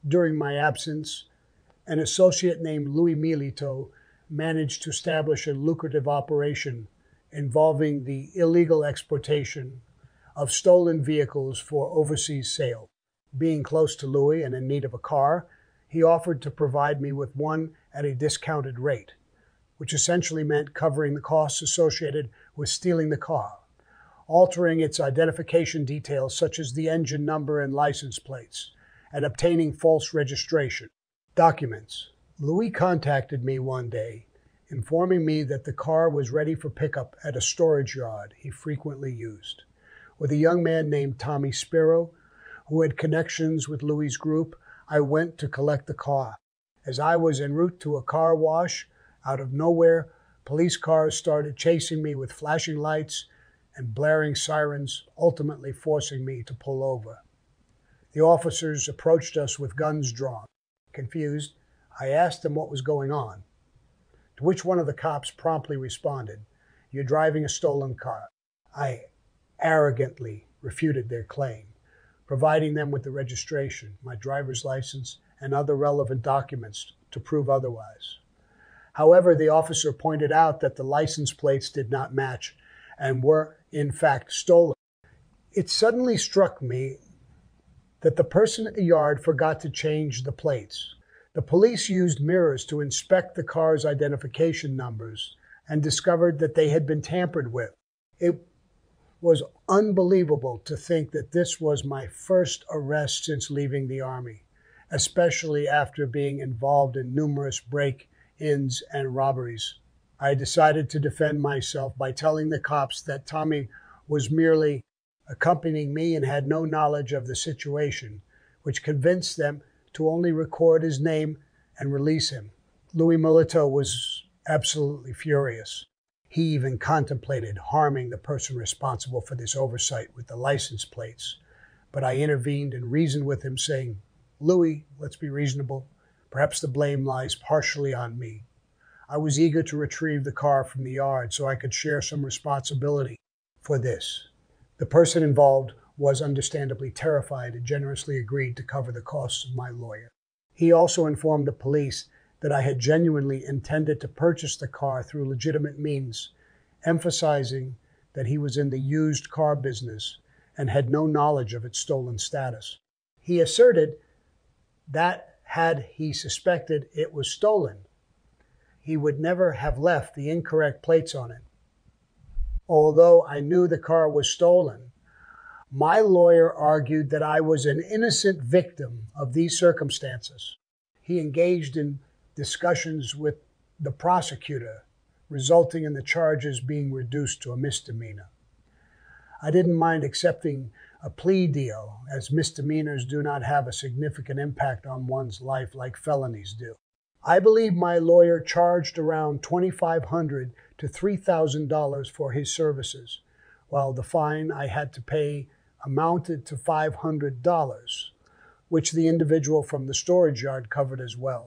During my absence, an associate named Louie Milito managed to establish a lucrative operation involving the illegal exportation of stolen vehicles for overseas sale. Being close to Louie and in need of a car, he offered to provide me with one at a discounted rate, which essentially meant covering the costs associated with stealing the car, altering its identification details such as the engine number and license plates, and obtaining false registration documents. Louis contacted me one day, informing me that the car was ready for pickup at a storage yard he frequently used, with a young man named Tommy Spiro, who had connections with Louis's group. I went to collect the car. As I was en route to a car wash, out of nowhere, police cars started chasing me with flashing lights and blaring sirens, ultimately forcing me to pull over. The officers approached us with guns drawn. Confused, I asked them what was going on, to which one of the cops promptly responded, "You're driving a stolen car." I arrogantly refuted their claim, providing them with the registration, my driver's license, and other relevant documents to prove otherwise. However, the officer pointed out that the license plates did not match and were, in fact, stolen. It suddenly struck me that the person at the yard forgot to change the plates. The police used mirrors to inspect the car's identification numbers and discovered that they had been tampered with. It was unbelievable to think that this was my first arrest since leaving the Army, especially after being involved in numerous break-ins and robberies. I decided to defend myself by telling the cops that Tommy was merely accompanying me and had no knowledge of the situation, which convinced them to only record his name and release him. Louie Milito was absolutely furious. He even contemplated harming the person responsible for this oversight with the license plates. But I intervened and reasoned with him, saying, "Louie, let's be reasonable. Perhaps the blame lies partially on me. I was eager to retrieve the car from the yard so I could share some responsibility for this." The person involved was understandably terrified and generously agreed to cover the costs of my lawyer. He also informed the police that I had genuinely intended to purchase the car through legitimate means, emphasizing that he was in the used car business and had no knowledge of its stolen status. He asserted that had he suspected it was stolen, he would never have left the incorrect plates on it. Although I knew the car was stolen, my lawyer argued that I was an innocent victim of these circumstances. He engaged in discussions with the prosecutor, resulting in the charges being reduced to a misdemeanor. I didn't mind accepting a plea deal, as misdemeanors do not have a significant impact on one's life like felonies do. I believe my lawyer charged around $2,500 to $3,000 for his services, while the fine I had to pay amounted to $500, which the individual from the storage yard covered as well.